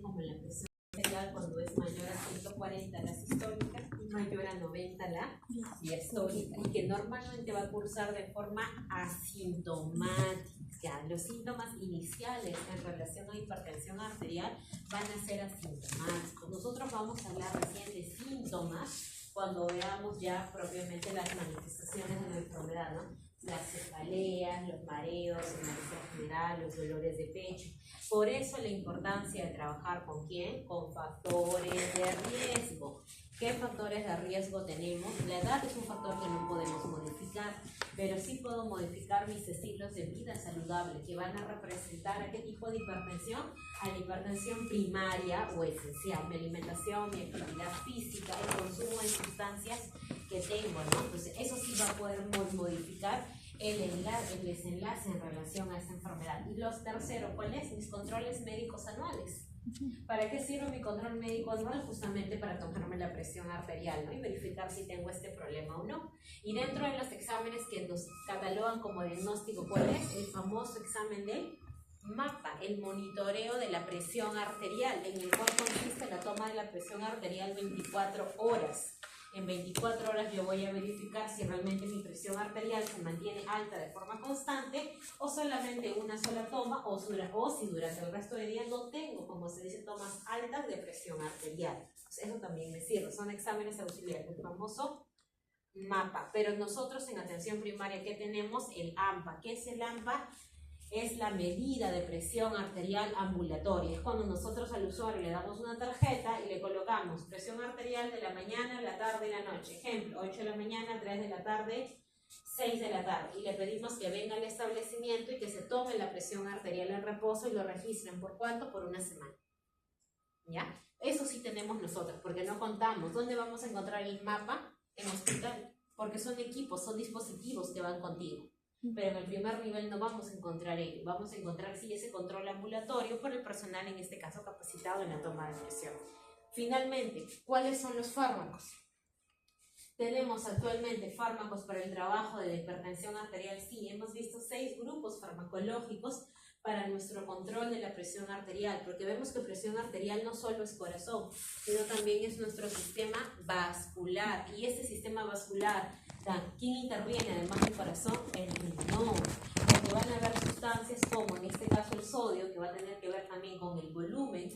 como la presión arterial cuando es mayor a 140 la sistólica y mayor a 90 la diastólica, y que normalmente va a cursar de forma asintomática. Los síntomas iniciales en relación a hipertensión arterial van a ser asintomáticos. Nosotros vamos a hablar recién de síntomas cuando veamos ya propiamente las manifestaciones de la enfermedad, ¿no? Las cefaleas, los mareos, el malestar general, los dolores de pecho. Por eso la importancia de trabajar ¿con quién? Con factores de riesgo. ¿Qué factores de riesgo tenemos? La edad es un factor que no podemos modificar, pero sí puedo modificar mis estilos de vida saludables que van a representar a qué tipo de hipertensión, a la hipertensión primaria o esencial, mi alimentación, mi actividad física, el consumo de sustancias que tengo, ¿no? Entonces eso sí va a poder modificar el desenlace en relación a esa enfermedad. Y los terceros, ¿cuáles? Mis controles médicos anuales. ¿Para qué sirve mi control médico anual? Justamente para tomarme la presión arterial, ¿no? Y verificar si tengo este problema o no. Y dentro de los exámenes que nos catalogan como diagnóstico, ¿cuál es? El famoso examen de MAPA, el monitoreo de la presión arterial, en el cual consiste la toma de la presión arterial 24 horas. En 24 horas yo voy a verificar si realmente mi presión arterial se mantiene alta de forma constante o solamente una sola toma o si durante el resto del día no tengo, como se dice, tomas altas de presión arterial. Entonces, eso también me sirve, son exámenes auxiliares, el famoso MAPA. Pero nosotros en atención primaria, ¿qué tenemos? El AMPA. ¿Qué es el AMPA? Es la medida de presión arterial ambulatoria. Es cuando nosotros al usuario le damos una tarjeta y le colocamos presión arterial de la mañana, la tarde y la noche. Ejemplo, 8 de la mañana, 3 de la tarde, 6 de la tarde. Y le pedimos que venga al establecimiento y que se tome la presión arterial en reposo y lo registren. ¿Por cuánto? Por una semana. ¿Ya? Eso sí tenemos nosotros, porque no contamos. ¿Dónde vamos a encontrar el MAPA? En hospital. Porque son equipos, son dispositivos que van contigo. Pero en el primer nivel no vamos a encontrar ello, vamos a encontrar sí ese control ambulatorio por el personal, en este caso capacitado en la toma de presión. Finalmente, ¿cuáles son los fármacos? Tenemos actualmente fármacos para el trabajo de la hipertensión arterial. Sí, hemos visto 6 grupos farmacológicos para nuestro control de la presión arterial, porque vemos que presión arterial no solo es corazón, sino también es nuestro sistema vascular, y este sistema vascular, ¿quién interviene además del corazón? El riñón, porque van a haber sustancias como en este caso el sodio, que va a tener que ver también con el volumen,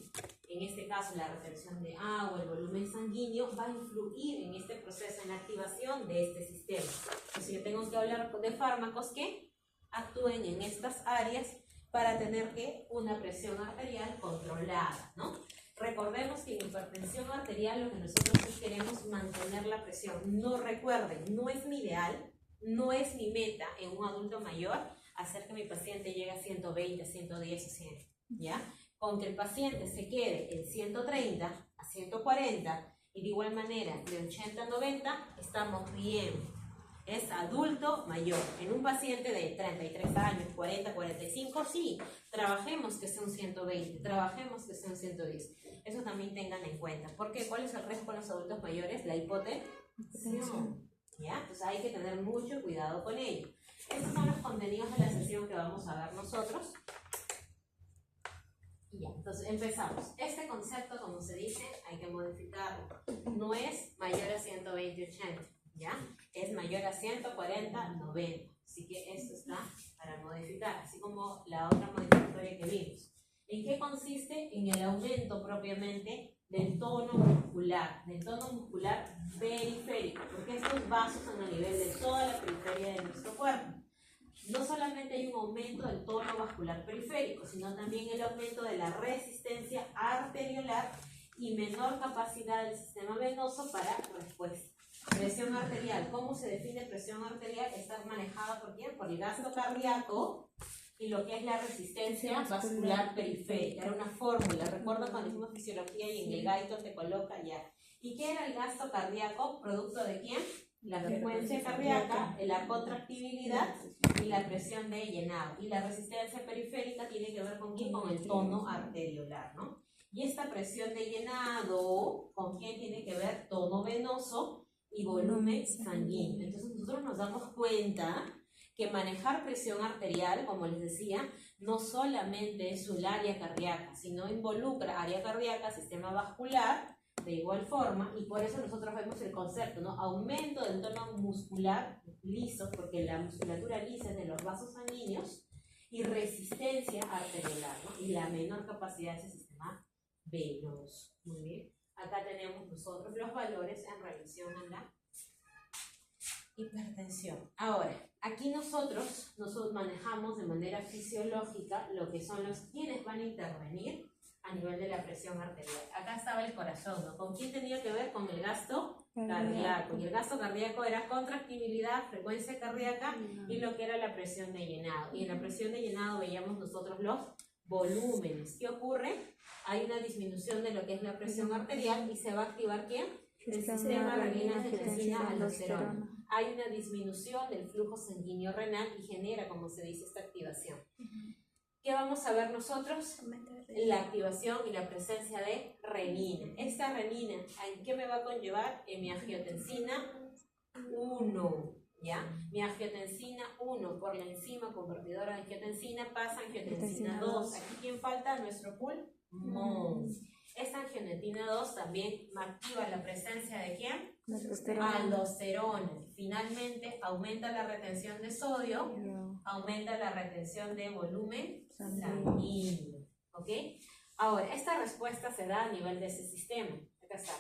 en este caso la retención de agua, el volumen sanguíneo, va a influir en este proceso, en la activación de este sistema. Entonces yo tengo que hablar de fármacos que actúen en estas áreas para tener una presión arterial controlada, ¿no? Recordemos que en hipertensión arterial lo que nosotros es queremos mantener la presión. No recuerden, no es mi ideal, no es mi meta en un adulto mayor hacer que mi paciente llegue a 120, 110 o 100, ¿ya? Con que el paciente se quede en 130 a 140 y de igual manera de 80 a 90, estamos bien. Es adulto mayor. En un paciente de 33 años, 40, 45, sí, trabajemos que sea un 120, trabajemos que sea un 110. Eso también tengan en cuenta. ¿Por qué? ¿Cuál es el riesgo con los adultos mayores? La hipotensión. ¿Ya? Entonces hay que tener mucho cuidado con ello. Estos son los contenidos de la sesión que vamos a ver nosotros. Y ya, entonces empezamos. Este concepto, como se dice, hay que modificarlo. No es mayor a 120, 80, ¿ya? Es mayor a 140, 90. Así que esto está para modificar, así como la otra modificatoria que vimos. ¿En qué consiste? En el aumento propiamente del tono muscular periférico, porque estos vasos son a nivel de toda la periferia de nuestro cuerpo. No solamente hay un aumento del tono vascular periférico, sino también el aumento de la resistencia arteriolar y menor capacidad del sistema venoso para respuesta. Presión arterial. ¿Cómo se define presión arterial? Está manejada por ¿quién? Por el gasto cardíaco y lo que es la resistencia vascular periférica. Era una fórmula, recuerdo cuando hicimos fisiología y en el gaito te coloca ya. ¿Y qué era el gasto cardíaco? ¿Producto de quién? La frecuencia cardíaca, la contractibilidad y la presión de llenado. Y la resistencia periférica tiene que ver con quién, con el tono arteriolar, ¿no? Y esta presión de llenado, ¿con quién tiene que ver? Tono venoso y volumen sanguíneo. Entonces nosotros nos damos cuenta que manejar presión arterial, como les decía, no solamente es el área cardíaca, sino involucra área cardíaca, sistema vascular, de igual forma, y por eso nosotros vemos el concepto, ¿no? Aumento del tono muscular liso, porque la musculatura lisa es de los vasos sanguíneos, y resistencia arteriolar, ¿no? Y la menor capacidad de ese sistema venoso. Muy bien. Acá tenemos nosotros los valores en relación a la hipertensión. Ahora, aquí nosotros manejamos de manera fisiológica lo que son los quienes van a intervenir a nivel de la presión arterial. Acá estaba el corazón, ¿no? ¿Con quién tenía que ver? Con el gasto cardíaco. Y el gasto cardíaco era contractibilidad, frecuencia cardíaca y lo que era la presión de llenado. Y en la presión de llenado veíamos nosotros los volúmenes. ¿Qué ocurre? Hay una disminución de lo que es la presión arterial y se va a activar ¿quién? El sistema renina-angiotensina-aldosterona. Hay una disminución del flujo sanguíneo renal y genera, como se dice, esta activación. ¿Qué vamos a ver nosotros? La activación y la presencia de renina. Esta renina, ¿en qué me va a conllevar? En mi angiotensina 1, ¿ya? Mi angiotensina 1 por la enzima convertidora de angiotensina pasa a angiotensina 2. Aquí, ¿quién falta? Nuestro pulmón. Esta angiotentina 2 también activa la presencia de ¿quién? Aldosterona. Finalmente aumenta la retención de sodio, aumenta la retención de volumen sanguíneo. ¿Ok? Ahora, esta respuesta se da a nivel de ese sistema. Acá está.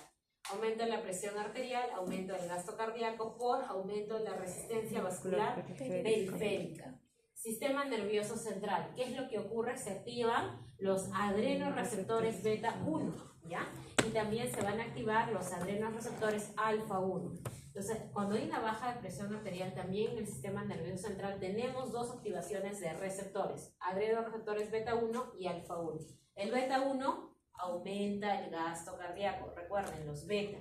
Aumento en la presión arterial, aumento del gasto cardíaco por aumento de la resistencia vascular periférica. Sistema nervioso central. ¿Qué es lo que ocurre? Se activan los adrenoreceptores beta 1, ¿ya? Y también se van a activar los adrenoreceptores alfa 1. Entonces, cuando hay una baja de presión arterial, también en el sistema nervioso central tenemos dos activaciones de receptores, adrenoreceptores beta 1 y alfa 1. El beta 1 aumenta el gasto cardíaco, recuerden, los beta.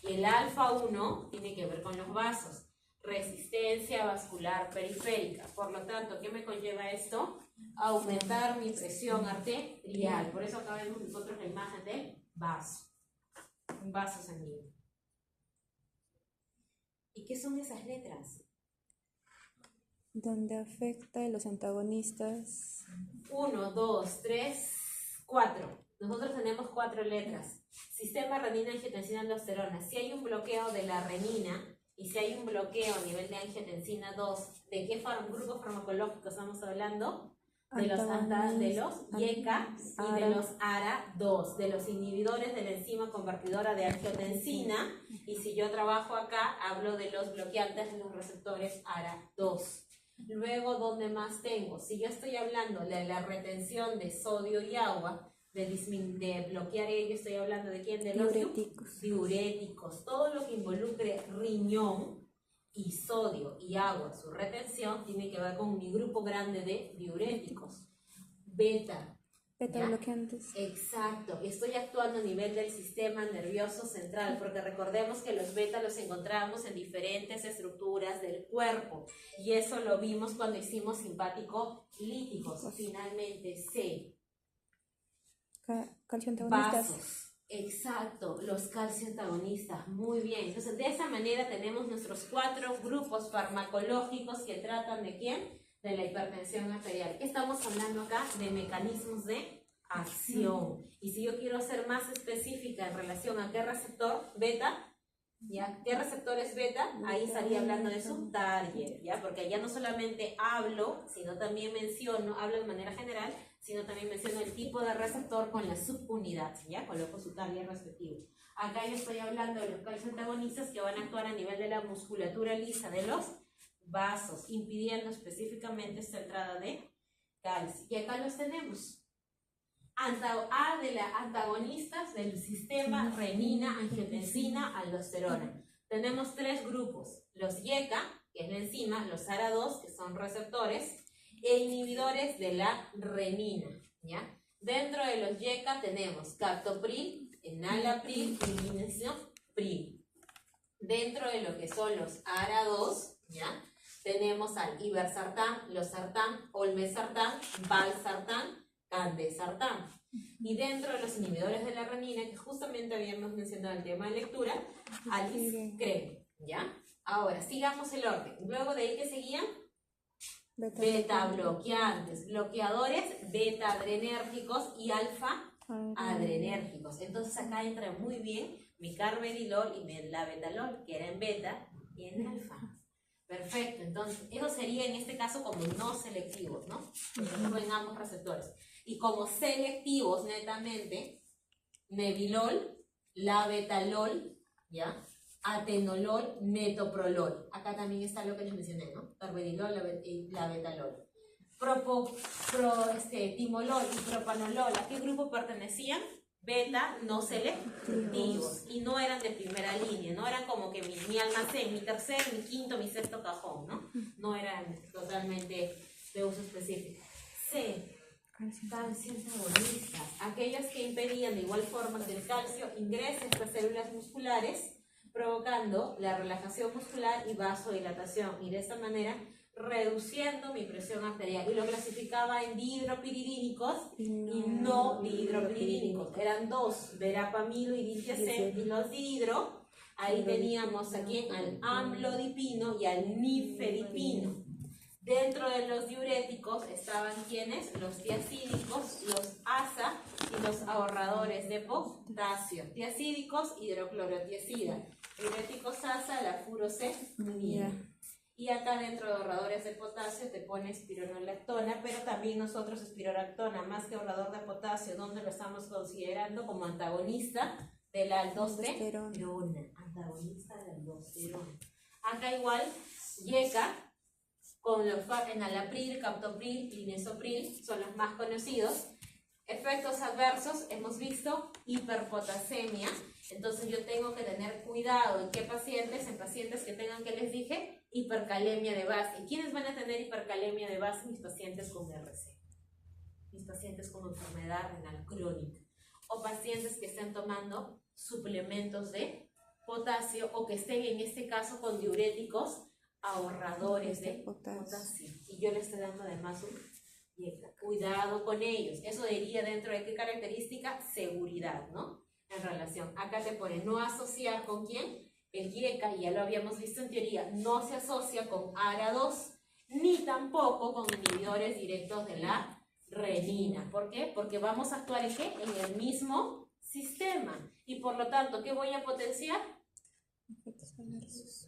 Y el alfa 1 tiene que ver con los vasos. Resistencia vascular periférica. Por lo tanto, ¿qué me conlleva esto? Aumentar mi presión arterial. Por eso acá vemos nosotros la imagen del vaso. Un vaso sanguíneo. ¿Y qué son esas letras? Donde afecta a los antagonistas. 1, 2, 3, 4. Nosotros tenemos 4 letras. Sistema renina-angiotensina-aldosterona. Si hay un bloqueo de la renina, y si hay un bloqueo a nivel de angiotensina 2, ¿de qué grupo farmacológico estamos hablando? De los YECA y de los ARA2, de los inhibidores de la enzima convertidora de angiotensina. Y si yo trabajo acá, hablo de los bloqueantes de los receptores ARA2. Luego, ¿dónde más tengo? Si yo estoy hablando de la retención de sodio y agua, de bloquear ello, estoy hablando de quién, de los diuréticos. Todo lo que involucre riñón y sodio y agua, su retención, tiene que ver con mi grupo grande de diuréticos. Beta bloqueantes. Exacto, estoy actuando a nivel del sistema nervioso central, porque recordemos que los beta los encontramos en diferentes estructuras del cuerpo, y eso lo vimos cuando hicimos simpático líticos. Finalmente, C. Calcio antagonistas. Vasos, exacto, los calcio antagonistas, muy bien. Entonces, de esa manera tenemos nuestros 4 grupos farmacológicos que tratan de ¿quién? De la hipertensión arterial. Estamos hablando acá de mecanismos de acción. Y si yo quiero ser más específica en relación a qué receptor beta, ¿ya? ¿Qué receptor es beta? Ahí estaría hablando de su target, ¿ya? Porque ya no solamente hablo, sino también menciono, hablo de manera general, sino también menciono el tipo de receptor con la subunidad, ¿ya? Coloco su target respectivo. Acá yo estoy hablando de los calcio antagonistas que van a actuar a nivel de la musculatura lisa de los vasos, impidiendo específicamente esta entrada de calcio. Y acá los tenemos. Antagonistas del sistema renina-angiotensina-aldosterona. Tenemos 3 grupos, los YECA, que es la enzima, los ARA2, que son receptores, e inhibidores de la renina, ¿ya? Dentro de los YECA tenemos captopril, enalapril y linezolpril. Dentro de lo que son los ARA2, ¿ya? Tenemos al ibersartán, losartán, olmesartán, valsartán, candesartán. Y dentro de los inhibidores de la renina, que justamente habíamos mencionado el tema de lectura, aliscrem, ¿ya? Ahora, sigamos el orden. Luego de ahí, ¿qué seguían? beta bloqueantes, bloqueadores beta adrenérgicos y alfa adrenérgicos. Entonces acá entra muy bien mi carvedilol y la betalol, que era en beta y en alfa. Perfecto, entonces eso sería en este caso como no selectivos, ¿no? Porque en ambos receptores. Y como selectivos netamente, nebilol, labetalol, ¿ya? Atenolol, metoprolol. Acá también está lo que les mencioné, ¿no? Carvedilol, labetalol. Timolol y propanolol, ¿a qué grupo pertenecían? Beta no selectivos, y no eran de primera línea, no eran como que mi almacén, mi tercer, mi quinto, mi sexto cajón, ¿no? No eran totalmente de uso específico. C, calcio antagonistas, aquellos que impedían de igual forma que el calcio ingrese a estas células musculares, provocando la relajación muscular y vasodilatación, y de esta manera reduciendo mi presión arterial. Y lo clasificaba en dihidropiridínicos y no dihidropiridínicos. Eran dos, verapamilo y ditiacén, y los dihidro, ahí teníamos aquí al amlodipino y al nifedipino. Dentro de los diuréticos estaban ¿quiénes? Los tiacídicos, los ASA y los ahorradores de potasio. Tiacídicos, hidroclorotiacida. Diuréticos ASA, la furosemida. Y acá dentro de ahorradores de potasio te pone espironolactona, pero también nosotros espironolactona, más que ahorrador de potasio, ¿dónde lo estamos considerando? Como antagonista de la aldosterona. Antagonista de la aldosterona. Acá igual, YECA, con los enalapril, captopril, linesopril, son los más conocidos. Efectos adversos, hemos visto hiperpotasemia. Entonces yo tengo que tener cuidado en qué pacientes, en pacientes que tengan, que les dije, hipercalemia de base. ¿Y quiénes van a tener hipercalemia de base? Mis pacientes con RC, mis pacientes con enfermedad renal crónica, o pacientes que estén tomando suplementos de potasio, o que estén en este caso con diuréticos ahorradores de potasio. Y yo le estoy dando además un YECA. Cuidado con ellos. Eso diría dentro de qué característica, seguridad, ¿no? En relación, acá te pone no asociar con quién, el YECA, ya lo habíamos visto en teoría, no se asocia con ARA2, ni tampoco con inhibidores directos de la renina. ¿Por qué? Porque vamos a actuar en ¿qué? En el mismo sistema. Y por lo tanto, ¿qué voy a potenciar?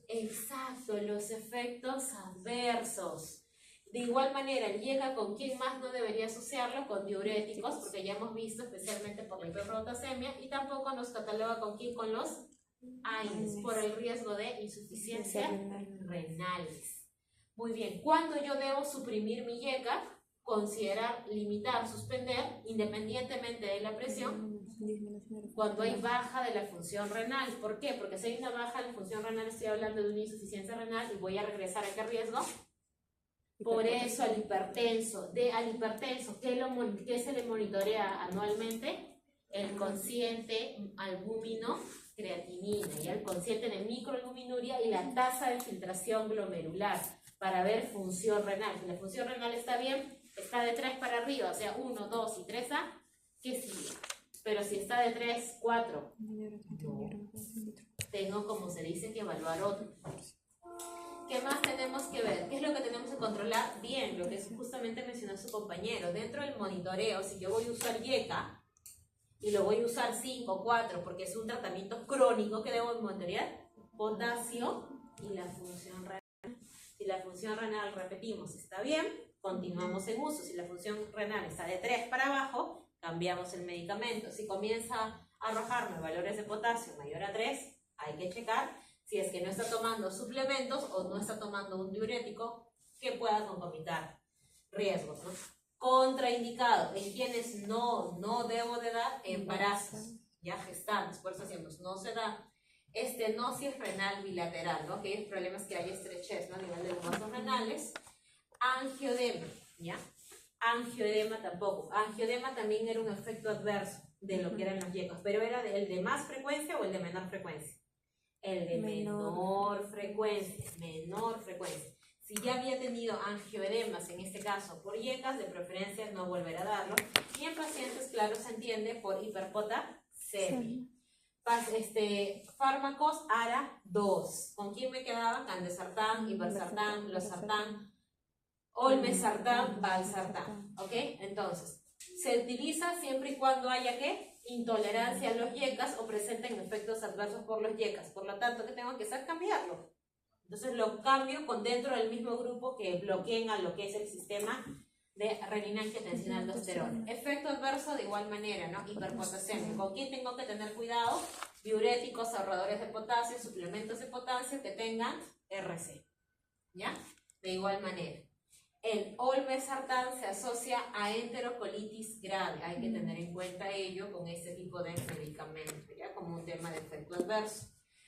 Exacto, los efectos adversos. De igual manera, el YECA, ¿con quién más no debería asociarlo? Con diuréticos, porque ya hemos visto, especialmente por la hiperpotasemia, y tampoco nos cataloga con quién, con los AINES, por el riesgo de insuficiencia renales. Muy bien, ¿cuándo yo debo suprimir mi YECA? Considerar, limitar, suspender, independientemente de la presión, cuando hay baja de la función renal. ¿Por qué? Porque si hay una baja de la función renal, estoy hablando de una insuficiencia renal y voy a regresar a qué riesgo. Por eso al hipertenso, ¿qué se le monitorea anualmente? El consciente albúmino creatinina, y el consciente de microalbuminuria y la tasa de filtración glomerular para ver función renal. Si la función renal está bien, está de 3 para arriba, o sea 1, 2 y 3A, ¿qué sigue? Pero si está de 3, 4, no. Tengo, como se dice, que evaluar otro. ¿Qué más tenemos que ver? ¿Qué es lo que tenemos que controlar? Bien, lo que justamente mencionó su compañero. Dentro del monitoreo, si yo voy a usar YECA y lo voy a usar 5, 4, porque es un tratamiento crónico, que debo monitorear potasio y la función renal. Si la función renal, repetimos, está bien, continuamos en uso. Si la función renal está de 3 para abajo, cambiamos el medicamento. Si comienza a arrojarme valores de potasio mayor a 3, hay que checar si es que no está tomando suplementos o no está tomando un diurético que pueda concomitar riesgos, ¿no? Contraindicado, en quienes no debo de dar embarazos, ya gestantes, por eso decimos, no se da estenosis renal bilateral, ¿no? Aquellos problemas que hay estrechez, ¿no? A nivel de los vasos renales. Angioedema, ¿ya? Angioedema tampoco. Angioedema también era un efecto adverso de lo que eran los YECAs, pero ¿era el de más frecuencia o el de menor frecuencia? El de menor frecuencia. Si ya había tenido angioedemas, en este caso por YECAs, de preferencia no volver a darlo. Y en pacientes, claro, se entiende por hiperpotasemia. Fármacos ARA2. ¿Con quién me quedaba? Candesartán, ivalsartán, losartán, olmesartán, valsartán, ¿ok? Entonces, se utiliza siempre y cuando haya, ¿qué? Intolerancia a los yecas o presenten efectos adversos por los yecas. Por lo tanto, ¿qué tengo que hacer? Cambiarlo. Entonces lo cambio con dentro del mismo grupo que bloqueen a lo que es el sistema de renina, angiotensina, aldosterona. Efecto adverso de igual manera, ¿no? Hiperpotasemia. ¿Con quién tengo que tener cuidado? Diuréticos, ahorradores de potasio, suplementos de potasio que tengan RC. ¿Ya? De igual manera. El olmesartán se asocia a enterocolitis grave. Hay que tener en cuenta ello con este tipo de medicamento, ¿ya? Como un tema de efecto adverso.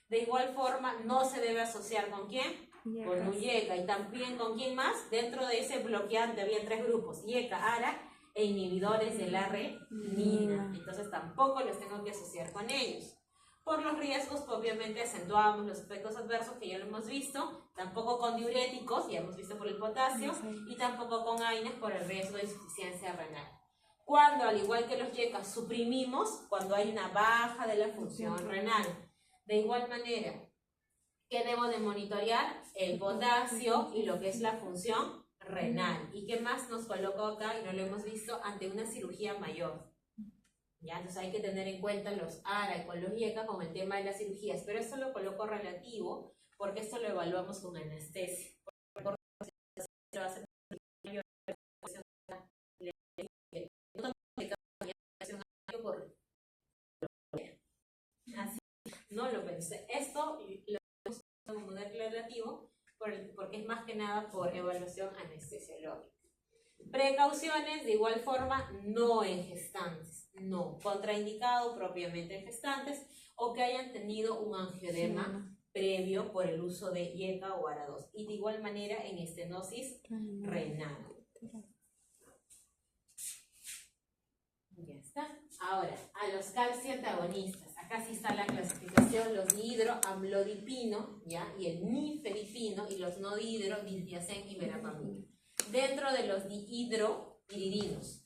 De igual forma, no se debe asociar ¿con quién? Con un yeca. Y también ¿con quién más? Dentro de ese bloqueante había 3 grupos: yeca, ARA e inhibidores de la renina. Entonces tampoco los tengo que asociar con ellos. Por los riesgos, pues, obviamente acentuamos los efectos adversos que ya lo hemos visto. Tampoco con diuréticos, ya hemos visto por el potasio. Y tampoco con AINES por el riesgo de insuficiencia renal. Cuando, al igual que los yecas, suprimimos cuando hay una baja de la función renal. De igual manera, ¿qué debo de monitorear? El potasio y lo que es la función renal. ¿Y qué más nos coloco acá? Y no lo hemos visto, ante una cirugía mayor. ¿Ya? Entonces hay que tener en cuenta los ARA y con los YECA con el tema de las cirugías. Pero esto lo coloco relativo porque esto lo evaluamos con anestesia. No lo pensé. Esto lo vemos como relativo porque es más que nada por evaluación anestesiológica. Precauciones, de igual forma, no en gestantes, no, contraindicado propiamente en gestantes o que hayan tenido un angiodema previo por el uso de YECA o ARA2 y de igual manera en estenosis renal. Ya está. Ahora, a los calcio antagonistas. Acá sí está la clasificación, los dihidroamlodipino, ¿ya? Y el nifedipino y los no dihidro, diltiazem y verapamil. Dentro de los dihidropiridinos,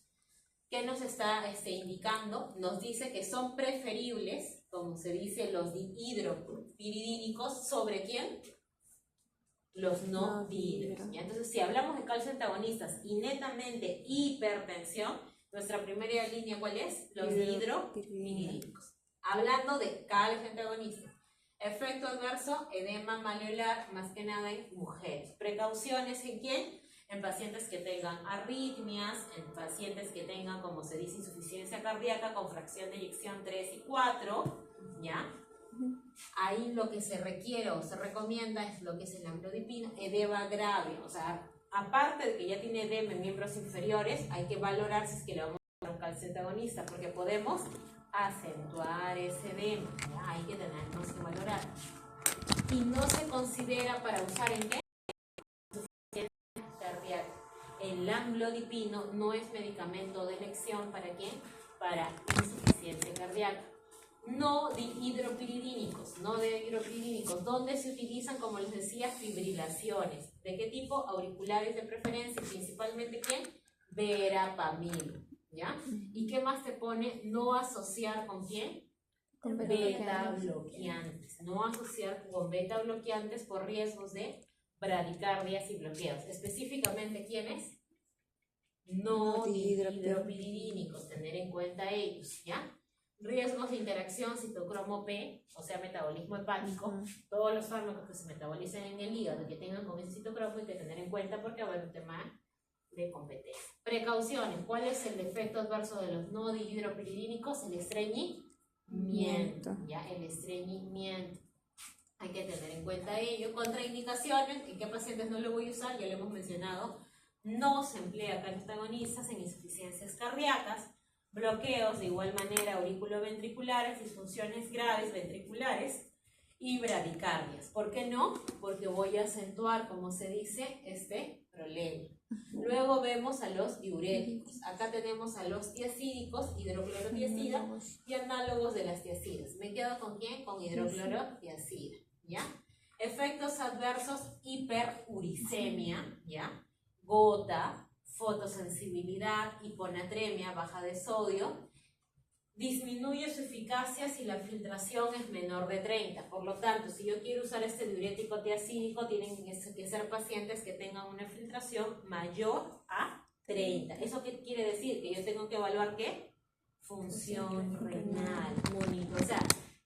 ¿qué nos está indicando? Nos dice que son preferibles, como se dice, los dihidropiridínicos, ¿sobre quién? Los no dihidros. Entonces, si hablamos de calcio antagonistas y netamente hipertensión, nuestra primera línea, ¿cuál es? Los dihidropiridínicos. Hablando de calcio antagonista. Efecto adverso, edema maleolar, más que nada en mujeres. Precauciones, ¿en quién? En pacientes que tengan arritmias, en pacientes que tengan, como se dice, insuficiencia cardíaca con fracción de eyección 3 y 4, ¿ya? Ahí lo que se requiere o se recomienda es lo que es el amlodipino, edema grave, o sea, aparte de que ya tiene edema en miembros inferiores, hay que valorar si es que le vamos a dar un calcio antagonista, porque podemos acentuar ese edema, ¿ya? Hay que tenernos que valorar. Y no se considera para usar ¿en qué? Cardíaca. El amlodipino no es medicamento de elección, ¿para qué? Para insuficiencia cardíaca. No dihidropiridínicos, donde se utilizan, como les decía, fibrilaciones. ¿De qué tipo? Auriculares de preferencia, principalmente ¿quién? Verapamil, ¿ya? ¿Y qué más te pone? No asociar ¿con quién? Con beta bloqueantes. No asociar con beta bloqueantes por riesgos de bradicardias y bloqueos. Específicamente, ¿quiénes? No dihidropiridínicos, tener en cuenta ellos, ¿ya? Riesgos de interacción citocromo P, o sea, metabolismo hepático. Todos los fármacos que se metabolicen en el hígado que tengan con ese citocromo hay que tener en cuenta porque va a haber un tema de competencia. Precauciones. ¿Cuál es el efecto adverso de los no dihidropiridínicos? El estreñimiento. ¿Ya? El estreñimiento. Hay que tener en cuenta ello. Contraindicaciones. ¿En qué pacientes no lo voy a usar? Ya lo hemos mencionado. No se emplea calcioantagonistas en insuficiencias cardíacas. Bloqueos de igual manera auriculoventriculares, disfunciones graves ventriculares y bradicardias. ¿Por qué no? Porque voy a acentuar, como se dice, este problema. Luego vemos a los diuréticos. Acá tenemos a los tiacídicos, hidroclorotiacida y análogos de las tiacidas. ¿Me quedo con quién? Con hidroclorotiacida, ¿ya? Efectos adversos, hiperuricemia, ¿ya? Gota, fotosensibilidad, hiponatremia, baja de sodio disminuye su eficacia si la filtración es menor de 30. Por lo tanto, si yo quiero usar este diurético tiacídico, tienen que ser pacientes que tengan una filtración mayor a 30. ¿Eso qué quiere decir? Que yo tengo que evaluar ¿qué? Función renal. O sea,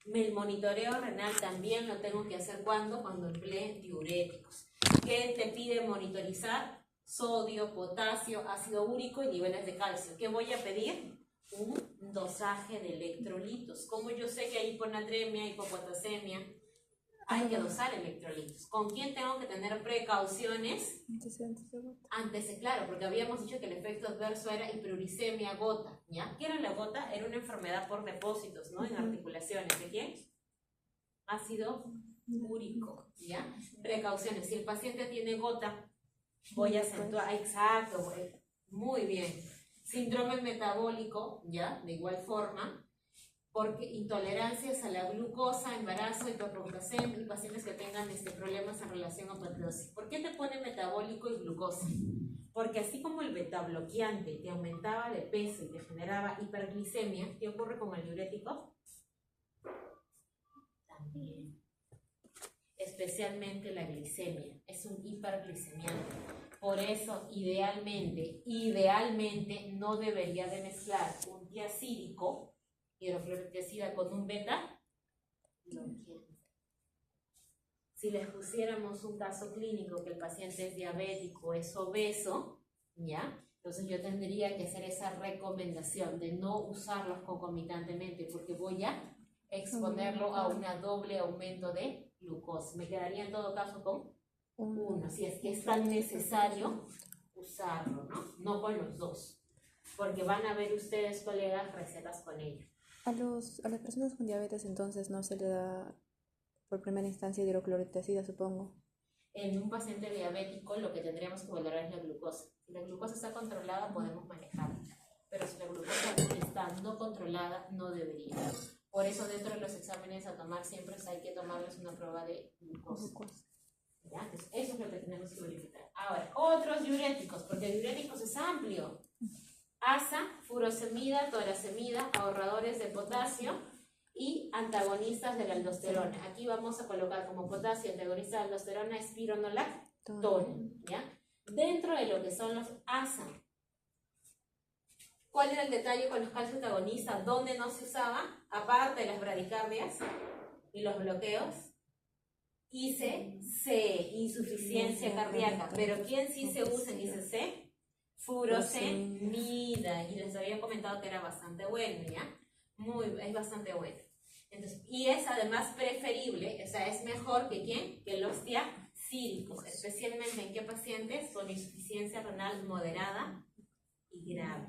el monitoreo renal también lo tengo que hacer cuando emplee diuréticos. ¿Qué te pide monitorizar? Sodio, potasio, ácido úrico y niveles de calcio. ¿Qué voy a pedir? Un dosaje de electrolitos. Como yo sé que hay hiponatremia, hipopotasemia, hay que dosar electrolitos. ¿Con quién tengo que tener precauciones? Claro, porque habíamos dicho que el efecto adverso era hiperuricemia gota, ¿ya? ¿Qué era la gota? Era una enfermedad por depósitos, ¿no? En articulaciones. ¿De quién? Ácido úrico, ¿ya? Precauciones. Si el paciente tiene gota, voy a acentuar. Exacto, muy bien. Síndrome metabólico, ¿ya? De igual forma. Porque intolerancias a la glucosa, embarazo, hiperpoctasemia y pacientes que tengan problemas en relación a patrosis. ¿Por qué te pone metabólico y glucosa? Porque así como el beta bloqueante te aumentaba de peso y te generaba hiperglicemia, ¿qué ocurre con el diurético? También. Especialmente la glicemia. Es un hiperglicemiante. Por eso, idealmente, no debería de mezclar un tiacídico, hidroclorotiazida con un beta bloqueante. Si les pusiéramos un caso clínico que el paciente es diabético, es obeso, ¿ya? Entonces yo tendría que hacer esa recomendación de no usarlos concomitantemente porque voy a exponerlo a un doble aumento de glucosa. Me quedaría en todo caso con uno, si es que es tan necesario usarlo, ¿no? No con los dos, porque van a ver ustedes, colegas, recetas con ello. A las personas con diabetes entonces no se le da por primera instancia hidroclorotiazida, supongo. En un paciente diabético lo que tendríamos que valorar es la glucosa. Si la glucosa está controlada podemos manejarla, pero si la glucosa está no controlada no debería. Por eso dentro de los exámenes a tomar siempre hay que tomarles una prueba de glucosa. ¿Ya? Entonces, eso es lo que tenemos que verificar. Ahora, otros diuréticos, porque diuréticos es amplio. ASA, furosemida, torasemida, ahorradores de potasio y antagonistas de la aldosterona. Aquí vamos a colocar como potasio antagonista de aldosterona espironolactona, ¿ya? Dentro de lo que son los ASA, ¿cuál era el detalle con los calcio antagonistas? ¿Dónde no se usaba? Aparte de las bradicardias y los bloqueos, ICC, insuficiencia cardíaca. ¿Pero quién sí se usa en ICC? Furosemida, y les había comentado que era bastante bueno, ¿ya? Es bastante bueno. Entonces, y es además preferible, o sea, es mejor que ¿quién? Que los tiacídicos, especialmente en qué pacientes con insuficiencia renal moderada y grave.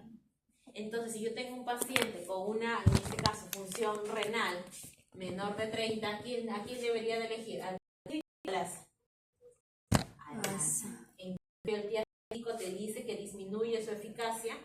Entonces, si yo tengo un paciente con una, en este caso, función renal menor de 30, ¿a quién debería de elegir? ¿Al ASA? En el tiacídico te dice que disminuye su eficacia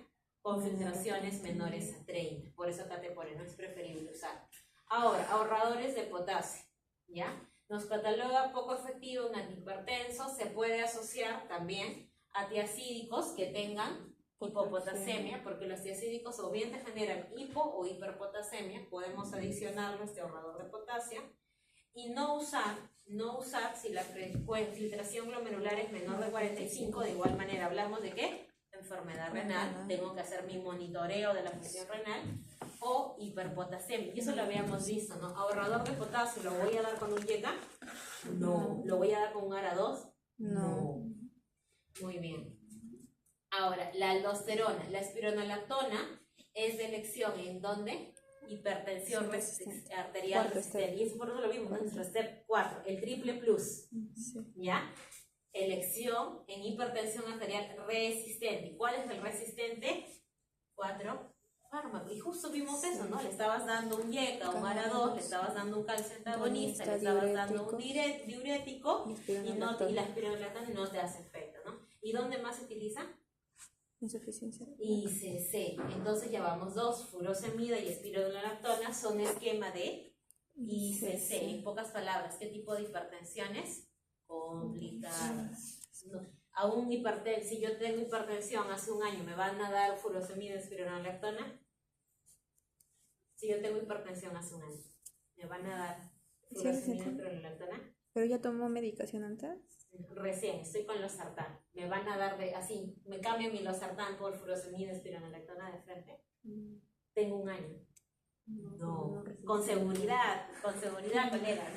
con filtraciones menores a 30. Por eso acá te pone, no es preferible usar. Ahora, ahorradores de potasio, ¿ya? Nos cataloga poco efectivo en antihipertenso, se puede asociar también a tiacídicos que tengan hipopotasemia, porque los tiacídicos o bien te generan hipo o hiperpotasemia, podemos adicionarlo este ahorrador de potasio, y no usar si la filtración glomerular es menor de 45, de igual manera hablamos de ¿qué? Enfermedad renal, tengo que hacer mi monitoreo de la función renal, o hiperpotasemia, y eso lo habíamos visto, ¿no? Ahorrador de potasio, ¿lo voy a dar con un YECA? No. ¿Lo voy a dar con un ARA2? No. Muy bien. Ahora, la aldosterona, la espironolactona es de elección ¿en dónde? Hipertensión arterial resistente, y eso por eso lo vimos, ¿no? RESTEP 4, el triple plus, ¿ya? Elección en hipertensión arterial resistente. ¿Cuál es el resistente? 4 fármacos. Y justo vimos eso, ¿no? Le estabas dando un YECA, un ARA2, le estabas dando un calcio antagonista, le estabas dando un diurético y la espironolactona no te hace efecto, ¿no? ¿Y dónde más se utiliza? Insuficiencia. ICC. Entonces ya vamos dos, furosemida y espironolactona son esquema de ICC. En pocas palabras, ¿qué tipo de hipertensiones? Complicadas. No. Si yo tengo hipertensión hace un año, ¿me van a dar furosemida y espironolactona? Si yo tengo hipertensión hace un año, ¿me van a dar Sí, furosemida, sí. espirulina? ¿Pero ya tomó medicación antes? Recién, estoy con losartán. Me van a dar así, me cambio mi losartán por furosemida, espironolactona de frente. Tengo un año. No, con seguridad, colega.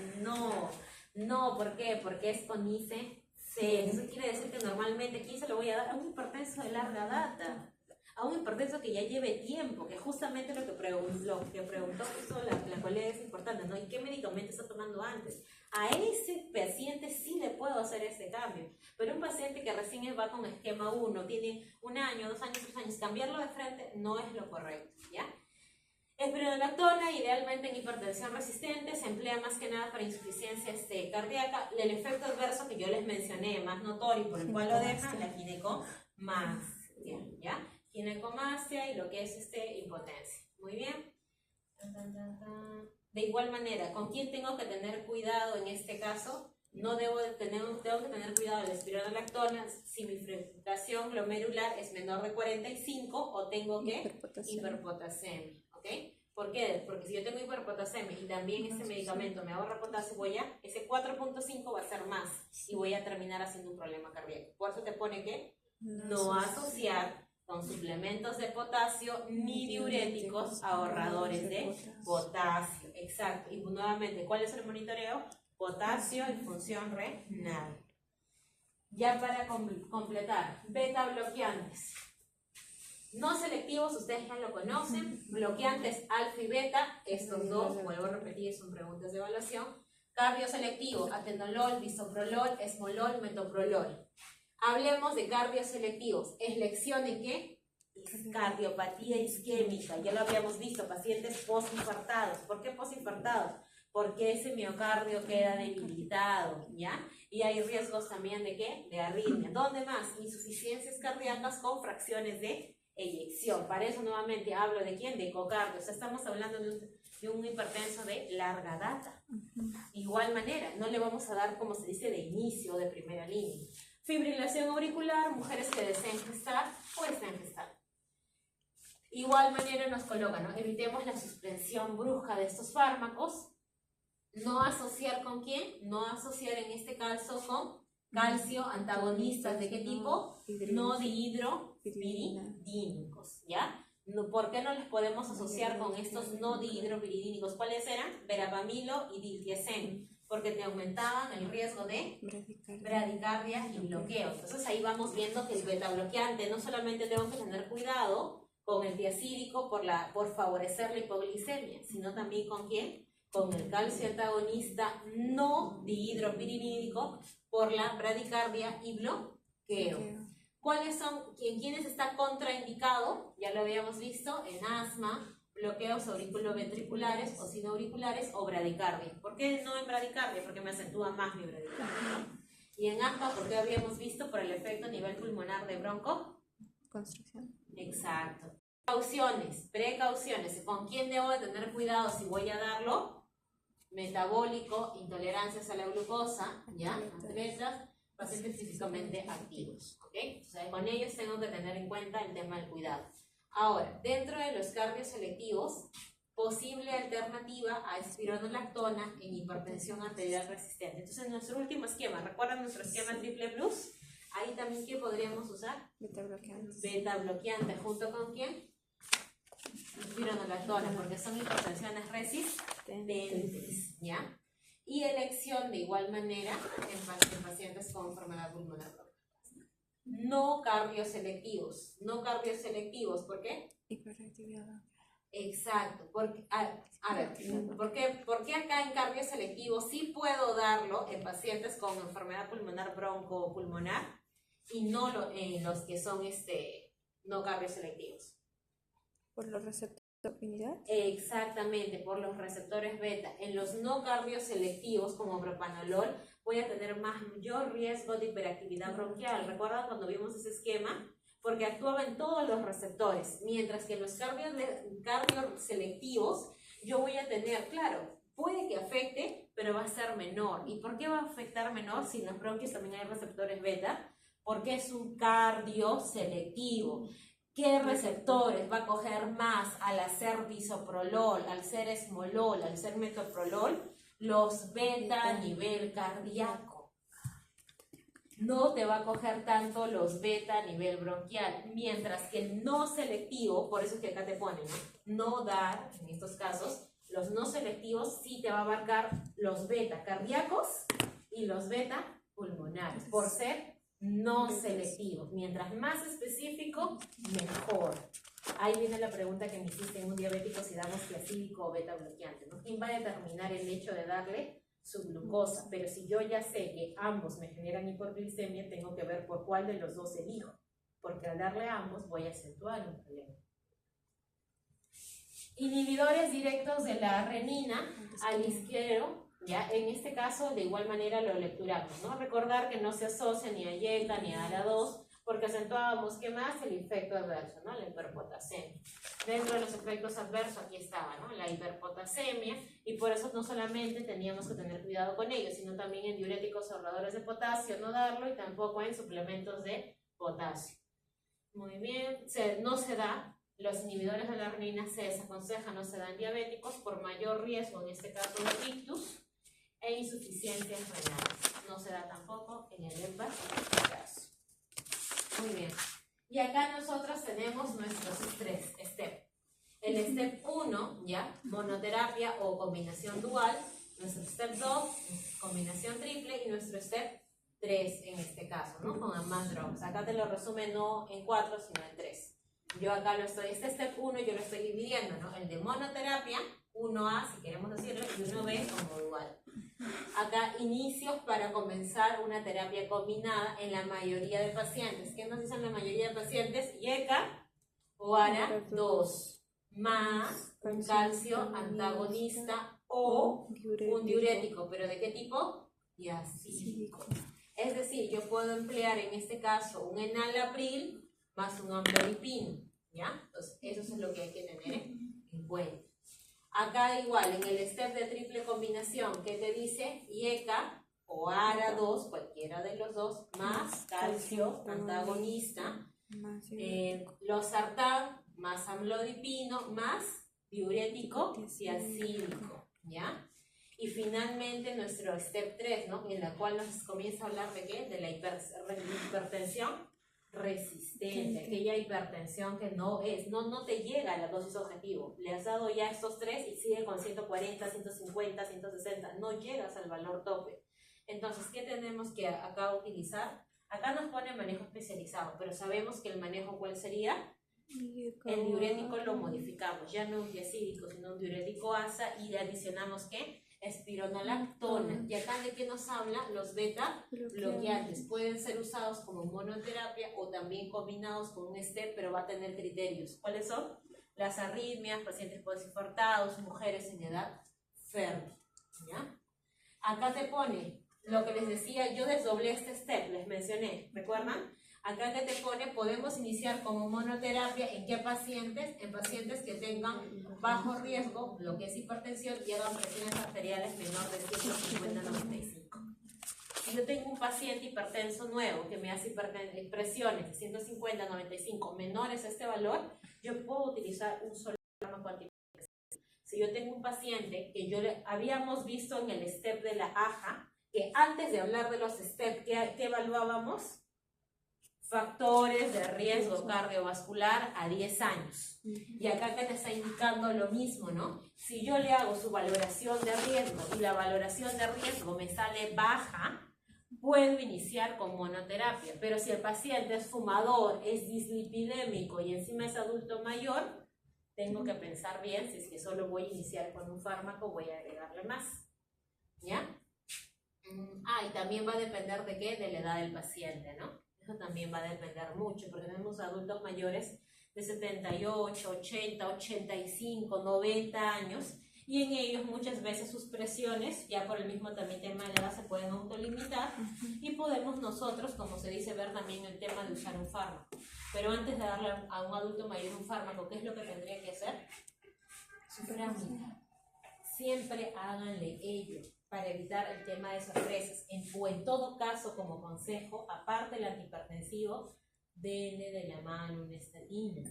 No, ¿por qué? Porque es CONICE C. Eso quiere decir que normalmente, ¿quién se lo voy a dar? A un hipertenso de larga data. A un hipertenso que ya lleve tiempo, que justamente lo que preguntó justo la colega es importante, ¿no? ¿Y qué medicamento está tomando antes? A ese paciente sí le puedo hacer este cambio, pero un paciente que recién va con esquema 1, tiene un año, 2 años, 3 años, cambiarlo de frente no es lo correcto, ¿ya? Espironolactona, idealmente en hipertensión resistente, se emplea más que nada para insuficiencia cardíaca. El efecto adverso que yo les mencioné, más notorio, por el cual lo dejan, la ginecomastia, ¿ya? Ginecomastia y lo que es impotencia. Muy bien. De igual manera, ¿con quién tengo que tener cuidado en este caso? No tengo que tener cuidado de la espironolactona si mi filtración glomerular es menor de 45 o tengo que hiperpotasemia. ¿Ok? ¿Por qué? Porque si yo tengo hiperpotasemia y también este medicamento me ahorra potasio, ese 4.5 va a ser más y voy a terminar haciendo un problema cardíaco. Por eso te pone que no asociar con suplementos de potasio ni diuréticos ahorradores de potasio. Exacto. Y nuevamente, ¿cuál es el monitoreo? Potasio y función renal. Ya para completar, beta bloqueantes. No selectivos, ustedes ya lo conocen. Bloqueantes alfa y beta, estos dos, vuelvo a repetir, son preguntas de evaluación. Cardioselectivo, atenolol, bisoprolol, esmolol, metoprolol. Hablemos de cardioselectivos. ¿Es lección de qué? Cardiopatía isquémica. Ya lo habíamos visto, pacientes postinfartados. ¿Por qué postinfartados? Porque ese miocardio queda debilitado, ¿ya? Y hay riesgos también de ¿qué? De arritmia. ¿Dónde más? Insuficiencias cardíacas con fracciones de eyección. Para eso nuevamente hablo de ¿quién? De ecocardio. O sea, estamos hablando de un hipertenso de larga data. Igual manera, no le vamos a dar, como se dice, de inicio o de primera línea. Fibrilación auricular, mujeres que deseen gestar o estén gestando. Igual manera nos colocan, ¿no? Evitemos la suspensión brusca de estos fármacos. No asociar con quién, no asociar en este caso con calcio, antagonistas de qué tipo, no dihidropiridínicos, ¿ya? ¿Por qué no les podemos asociar con estos no dihidropiridínicos? ¿Cuáles eran? Verapamilo y diltiazem, porque te aumentaban el riesgo de bradicardia y bloqueo. Entonces ahí vamos viendo que el beta bloqueante no solamente tengo que tener cuidado con el diacídico por favorecer la hipoglicemia, sino también con ¿quién? Con el calcio antagonista no dihidropiridínico por la bradicardia y bloqueo. ¿Cuáles son, quiénes está contraindicado? Ya lo habíamos visto en asma, bloqueos auriculoventriculares o sinoauriculares o bradicardia. ¿Por qué no en bradicardia? Porque me acentúa más mi bradicardia. Y en asma, porque habíamos visto por el efecto a nivel pulmonar de broncoconstricción. Exacto. Precauciones. ¿Con quién debo de tener cuidado si voy a darlo? Metabólico, intolerancias a la glucosa, ¿ya? Atletas, pacientes físicamente activos, ¿ok? O sea, con ellos tengo que tener en cuenta el tema del cuidado. Ahora, dentro de los cardioselectivos, posible alternativa a espironolactona en hipertensión arterial resistente. Entonces, en nuestro último esquema, ¿recuerdan nuestro esquema triple plus? Ahí también, ¿qué podríamos usar? Beta bloqueante. Beta bloqueante, ¿junto con quién? Espironolactona, porque son hipertensiones resistentes, ¿ya? Y elección de igual manera en pacientes con enfermedad pulmonar crónica. No cardioselectivos, ¿por qué? Hiperactividad. Exacto, porque, a ver, ¿por qué acá en cardioselectivo sí puedo darlo en pacientes con enfermedad pulmonar broncopulmonar y no en los que son no cardioselectivos? ¿Por los receptores de afinidad? Exactamente, por los receptores beta. En los no cardioselectivos, como propanolol, voy a tener mayor riesgo de hiperactividad bronquial. ¿Recuerdan cuando vimos ese esquema? Porque actuaba en todos los receptores, mientras que en los cardioselectivos yo voy a tener, claro, puede que afecte, pero va a ser menor. ¿Y por qué va a afectar menor si en los bronquios también hay receptores beta? Porque es un cardioselectivo. ¿Qué receptores va a coger más al hacer bisoprolol, al ser esmolol, al ser metoprolol? Los beta a nivel cardíaco. No te va a coger tanto los beta a nivel bronquial, mientras que el no selectivo, por eso es que acá te ponen, no dar, en estos casos, los no selectivos sí te va a abarcar los beta cardíacos y los beta pulmonares, por ser no selectivos. Mientras más específico, mejor. Ahí viene la pregunta que me hiciste en un diabético si damos tiazídico o beta bloqueante, ¿no? ¿Quién va a determinar el hecho de darle su glucosa? Pero si yo ya sé que ambos me generan hiperglicemia, tengo que ver por cuál de los dos elijo, porque al darle a ambos voy a acentuar un problema. Inhibidores directos de la renina al izquierdo. ¿Ya? En este caso, de igual manera lo lecturamos, ¿no? Recordar que no se asocia ni a YECA ni a ALA2, porque acentuábamos, ¿qué más? El efecto adverso, ¿no? La hiperpotasemia. Dentro de los efectos adversos, aquí estaba, ¿no? La hiperpotasemia, y por eso no solamente teníamos que tener cuidado con ellos, sino también en diuréticos ahorradores de potasio, no darlo, y tampoco en suplementos de potasio. Muy bien, no se da. Los inhibidores de la renina se desaconsejan, no se dan en diabéticos por mayor riesgo, en este caso de ictus, e insuficiencias renales. No se da tampoco en el EMBA caso. Muy bien. Y acá nosotros tenemos nuestros tres STEP. El STEP 1, ¿ya? Monoterapia o combinación dual. Nuestro STEP 2, combinación triple. Y nuestro STEP 3 en este caso, ¿no? Con más drogas. Acá te lo resume no en 4, sino en 3. Yo acá lo estoy, este STEP 1 yo lo estoy dividiendo, ¿no? El de monoterapia, 1A si queremos decirlo, y 1B como dual. Acá inicios para comenzar una terapia combinada en la mayoría de pacientes. ¿Qué nos dicen la mayoría de pacientes? YECA o ARA2 más un calcio antagonista o un diurético. ¿Pero de qué tipo? Diacídico. Es decir, yo puedo emplear en este caso un enalapril más un amlodipino, ¿ya? Entonces, eso es lo que hay que tener en cuenta. Acá igual, en el step de triple combinación, ¿qué te dice? YECA o ARA2, cualquiera de los dos, más calcio antagonista, losartán, más amlodipino, más diurético diacídico, ¿ya? Y finalmente nuestro step 3, ¿no? En la cual nos comienza a hablar de ¿qué? De la hipertensión resistente, aquella hipertensión que no te llega a la dosis objetivo. Le has dado ya estos 3 y sigue con 140, 150, 160, no llegas al valor tope. Entonces, ¿qué tenemos que acá utilizar? Acá nos pone manejo especializado, pero sabemos que el manejo, ¿cuál sería? El diurético lo modificamos, ya no un diacídico, sino un diurético ASA, y le adicionamos ¿qué? Espironolactona. Y acá de qué nos habla, los beta bloqueantes pueden ser usados como monoterapia o también combinados con un STEP, pero va a tener criterios. ¿Cuáles son? Las arritmias, pacientes podesinfartados, mujeres en edad fértil, ¿ya? Acá te pone lo que les decía, yo desdoblé este STEP, les mencioné, ¿recuerdan? Acá que te pone, podemos iniciar como monoterapia, ¿en qué pacientes? En pacientes que tengan bajo riesgo, lo que es hipertensión, y hagan presiones arteriales menor de 150-95. Si yo tengo un paciente hipertenso nuevo que me hace presiones de 150-95 menores a este valor, yo puedo utilizar un solo fármaco antihipertensivo. Si yo tengo un paciente que habíamos visto en el STEP de la AJA, que antes de hablar de los STEP que evaluábamos, factores de riesgo cardiovascular a 10 años. Y acá que te está indicando lo mismo, ¿no? Si yo le hago su valoración de riesgo y la valoración de riesgo me sale baja, puedo iniciar con monoterapia. Pero si el paciente es fumador, es dislipidémico y encima es adulto mayor, tengo que pensar bien si es que solo voy a iniciar con un fármaco, voy a agregarle más. ¿Ya? Y también va a depender de qué, de la edad del paciente, ¿no? Eso también va a depender mucho, porque tenemos adultos mayores de 78, 80, 85, 90 años, y en ellos muchas veces sus presiones, ya por el mismo también tema de la edad, se pueden autolimitar, y podemos nosotros, como se dice, ver también el tema de usar un fármaco. Pero antes de darle a un adulto mayor un fármaco, ¿qué es lo que tendría que hacer? Su frámida. Siempre háganle ello, para evitar el tema de sorpresas. O en todo caso, como consejo, aparte del antihipertensivo, denle de la mano una estatina,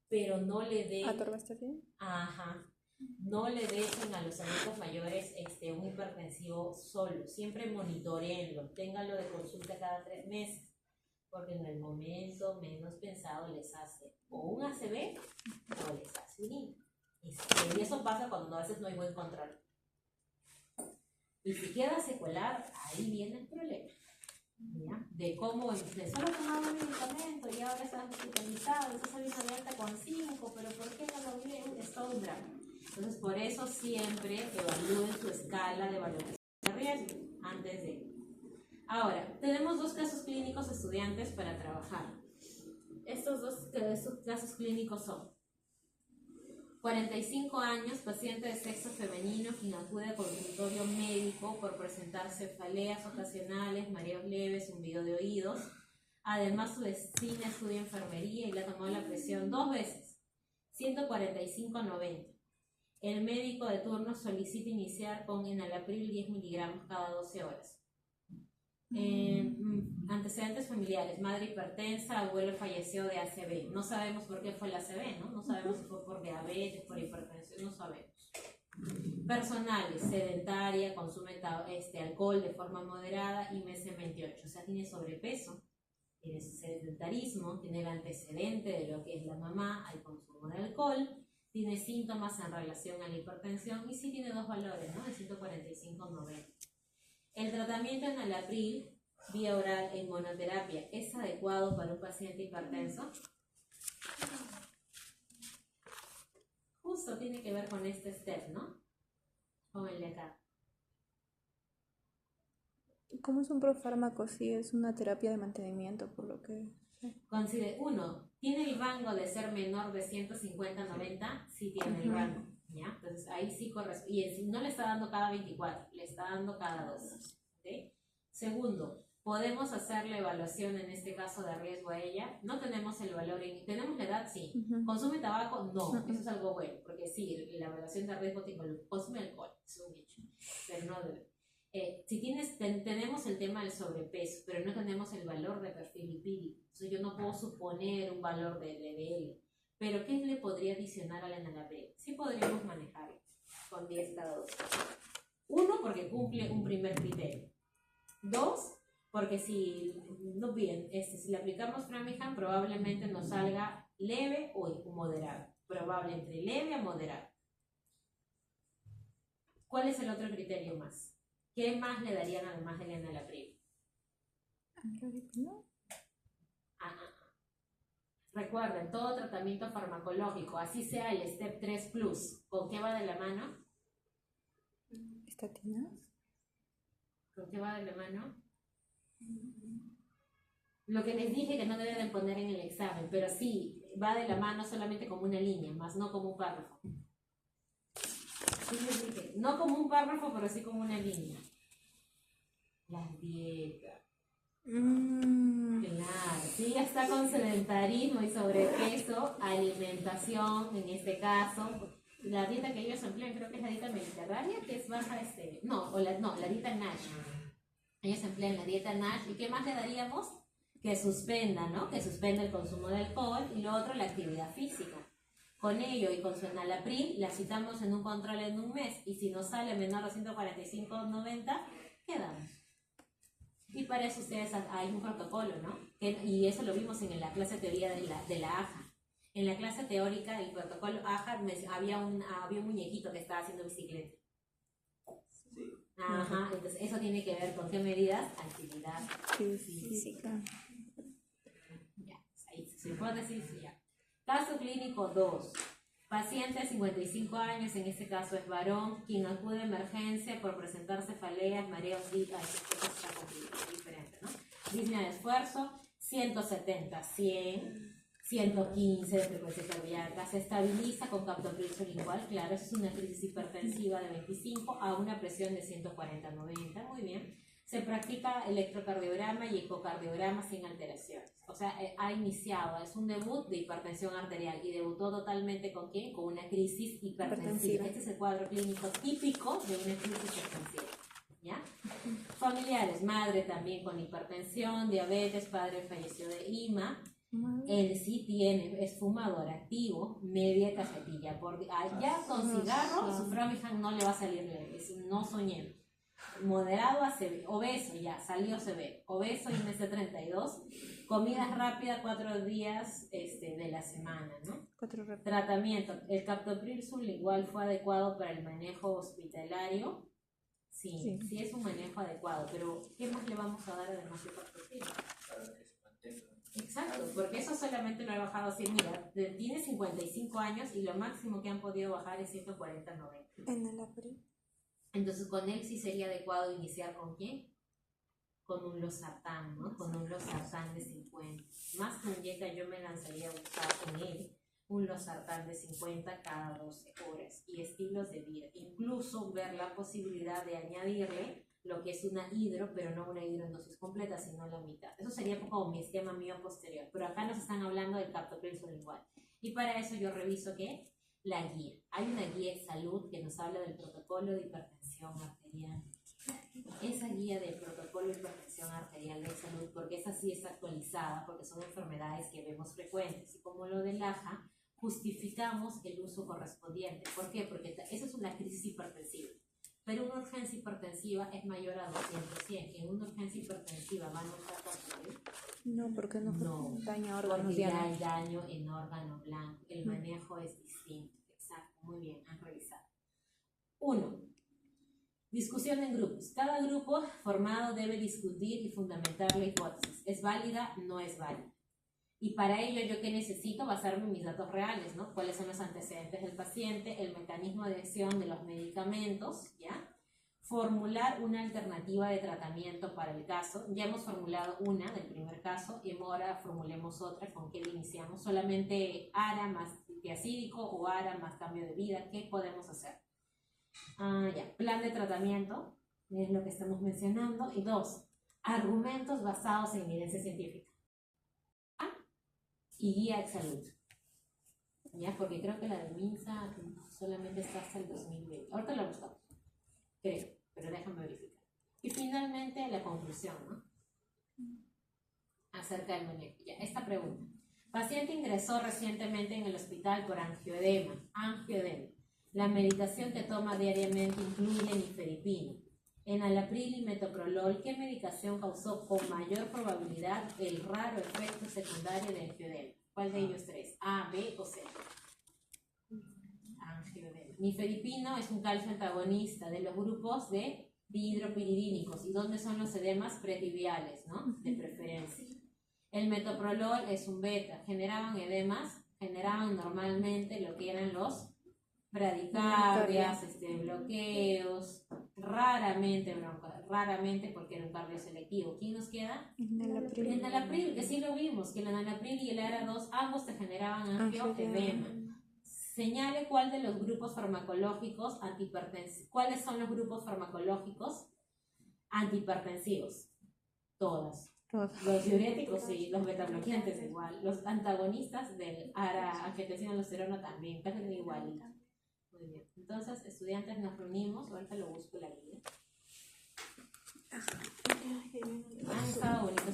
pero no le den, ¿Atorvastatina? ajá, no le dejen a los adultos mayores un hipertensivo solo, siempre monitoreenlo, ténganlo de consulta cada 3 meses, porque en el momento menos pensado les hace o un ACV o les hace un INC. Y eso pasa cuando a veces no hay buen control. Y si queda secuelar, ahí viene el problema. ¿Ya? De cómo de solo tomaba un medicamento y ahora está hospitalizado, está saliendo de alta con 5, pero ¿por qué no lo vi? Es todo un drama. Entonces, por eso siempre evalúen su escala de valoración de riesgo antes de. Ahora, tenemos 2 casos clínicos estudiantes para trabajar. Estos casos clínicos son 45 años, paciente de sexo femenino quien acude al consultorio médico por presentar cefaleas ocasionales, mareos leves, zumbido de oídos. Además, su vecina estudia enfermería y le ha tomado la presión 2 veces, 145/90. El médico de turno solicita iniciar con enalapril 10 miligramos cada 12 horas. Antecedentes familiares, madre hipertensa, abuelo falleció de ACV. No sabemos por qué fue el ACV, ¿no? No sabemos si fue por diabetes, por hipertensión, no sabemos. Personales, sedentaria, consume alcohol de forma moderada y mes en 28. O sea, tiene sobrepeso, tiene sedentarismo, tiene el antecedente de lo que es la mamá al consumo de alcohol, tiene síntomas en relación a la hipertensión y sí tiene 2 valores, ¿no? De 145/90. El tratamiento en enalapril vía oral en monoterapia es adecuado para un paciente hipertenso. Justo tiene que ver con este step, ¿no? Con el de acá. ¿Cómo es un profármaco? Sí, es una terapia de mantenimiento, por lo que sé. Considere, 1, ¿tiene el rango de ser menor de 150/90? Sí tiene el rango, ¿ya? Entonces ahí sí corresponde. Y no le está dando cada 24, le está dando cada 2. ¿Okay? Segundo, podemos hacer la evaluación en este caso de riesgo a ella. No tenemos el valor, ¿tenemos la edad? Sí. ¿Consume tabaco? No, eso es algo bueno, porque sí, la evaluación de riesgo consume alcohol, es un hecho, pero no debe. Si tenemos el tema del sobrepeso, pero no tenemos el valor de perfil lipídico, entonces yo no puedo suponer un valor de LDL, pero ¿qué le podría adicionar a la enalapril? Sí podríamos manejarlo con 10 cada 2. 1, porque cumple un primer criterio. 2, porque si le aplicamos Framingham probablemente nos salga leve o moderado, probable entre leve a moderado. ¿Cuál es el otro criterio más? ¿Qué más le darían además de la enalapril? Recuerden, todo tratamiento farmacológico, así sea el Step 3 Plus, ¿con qué va de la mano? ¿Estatinas? ¿Con qué va de la mano? Lo que les dije que no deben poner en el examen, pero sí, va de la mano solamente como una línea, más no como un párrafo. Sí les dije, no como un párrafo, pero sí como una línea. Las dietas. Claro, sí, está con sedentarismo y sobrepeso, alimentación, en este caso, la dieta que ellos emplean, creo que es la dieta mediterránea, que es baja la dieta NASH. Ellos emplean la dieta NASH, ¿y qué más le daríamos? Que suspenda, ¿no? Que suspenda el consumo de alcohol, y lo otro, la actividad física. Con ello y con su enalapril, la citamos en un control en un mes, y si nos sale menor a 145/90, quedamos. Y para eso ustedes hay un protocolo, ¿no? Y eso lo vimos en la clase de teoría de la AJA. En la clase teórica del protocolo AJA había un muñequito que estaba haciendo bicicleta. Sí. Ajá, entonces eso tiene que ver con qué medidas, actividad física. Ya, ahí su hipótesis, ya. Caso clínico 2. Paciente de 55 años, en este caso es varón, quien acude a emergencia por presentar cefaleas, mareos, diferente, ¿no? Disnea de esfuerzo, 170, 100, 115 de frecuencia cardíaca, se estabiliza con captopril sublingual, claro, eso es una crisis hipertensiva de 25 a una presión de 140/90, muy bien. Se practica electrocardiograma y ecocardiograma sin alteraciones. O sea, ha iniciado, es un debut de hipertensión arterial y debutó totalmente ¿con quién? Con una crisis hipertensiva. Este es el cuadro clínico típico de una crisis hipertensiva. ¿ya? Familiares, madre también con hipertensión, diabetes, padre falleció de IMA. Él sí tiene, es fumador activo, media cajetilla. Ya con cigarro, su Framingham no le va a salir leve, no soñemos. Moderado a severo, obeso ya, salió severo, obeso y MS32, comidas rápidas 4 días de la semana, ¿no? Tratamiento, el captopril igual fue adecuado para el manejo hospitalario, sí es un manejo adecuado, pero ¿qué más le vamos a dar además de captopril? Exacto, porque eso solamente lo he bajado así, mira, tiene 55 años y lo máximo que han podido bajar es 140-90. Enalapril. Entonces con él sí sería adecuado iniciar ¿con quién? Con un losartán, ¿no? Con un losartán de 50. Más que un yeca yo me lanzaría a usar con él un losartán de 50 cada 12 horas y estilos de vida. Incluso ver la posibilidad de añadirle lo que es una hidro, pero no una hidro en dosis completa, sino la mitad. Eso sería como mi esquema mío posterior. Pero acá nos están hablando del captopril igual. Y para eso yo reviso ¿qué? La guía. Hay una guía de salud que nos habla del protocolo de hipertensión arterial. Esa guía del protocolo de hipertensión arterial de salud, porque esa sí está actualizada, porque son enfermedades que vemos frecuentes. Y como lo del AJA, justificamos el uso correspondiente. ¿Por qué? Porque esa es una crisis hipertensiva. Pero una urgencia hipertensiva es mayor a 200-100. ¿En una urgencia hipertensiva van a usar captopril? No, porque no daña órganos. Porque ya hay daño en órgano blanco. El manejo es distinto. Exacto, muy bien, han revisado. 1. Discusión en grupos. Cada grupo formado debe discutir y fundamentar la hipótesis. ¿Es válida? ¿No es válida? Y para ello, ¿yo qué necesito? Basarme en mis datos reales, ¿no? ¿Cuáles son los antecedentes del paciente? El mecanismo de acción de los medicamentos, ¿ya? Formular una alternativa de tratamiento para el caso. Ya hemos formulado una del primer caso y ahora formulemos otra. ¿Con qué iniciamos? Solamente ARA más tiazídico o ARA más cambio de vida. ¿Qué podemos hacer? Plan de tratamiento, es lo que estamos mencionando. Y 2, argumentos basados en evidencia científica. Y guía de salud. ¿Ya? Porque creo que la de MINSA solamente está hasta el 2020. Ahorita la buscamos. Creo, pero déjame verificar. Y finalmente la conclusión, ¿no? Acerca del manejo. Ya, esta pregunta. Paciente ingresó recientemente en el hospital por angioedema. Angioedema. La medicación que toma diariamente incluye nifedipina, enalapril y metoprolol. ¿Qué medicación causó con mayor probabilidad el raro efecto secundario de angioedema? ¿Cuál de ellos tres? A, B o C. Angioedema. Nifedipino es un calcio antagonista de los grupos de dihidropiridínicos. ¿Y dónde son los edemas pretibiales, no? De preferencia. El metoprolol es un beta. Generaban edemas, generaban normalmente lo que eran los bradicardias, bloqueos, raramente porque era un cardio selectivo. ¿Quién nos queda? Enalapril, que sí lo vimos, que el enalapril y el ARA2 ambos te generaban angioedema. Señale cuál de los grupos farmacológicos antihipertensivos. ¿Cuáles son los grupos farmacológicos antihipertensivos? Todos. Los diuréticos sí, los betabloqueantes igual, los antagonistas del ARA-angiotensina-aldosterona también, casi igual. Muy bien. Entonces, estudiantes, nos reunimos. Ahorita lo busco la guía. Han estado bonitos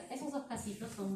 esos dos casitos, son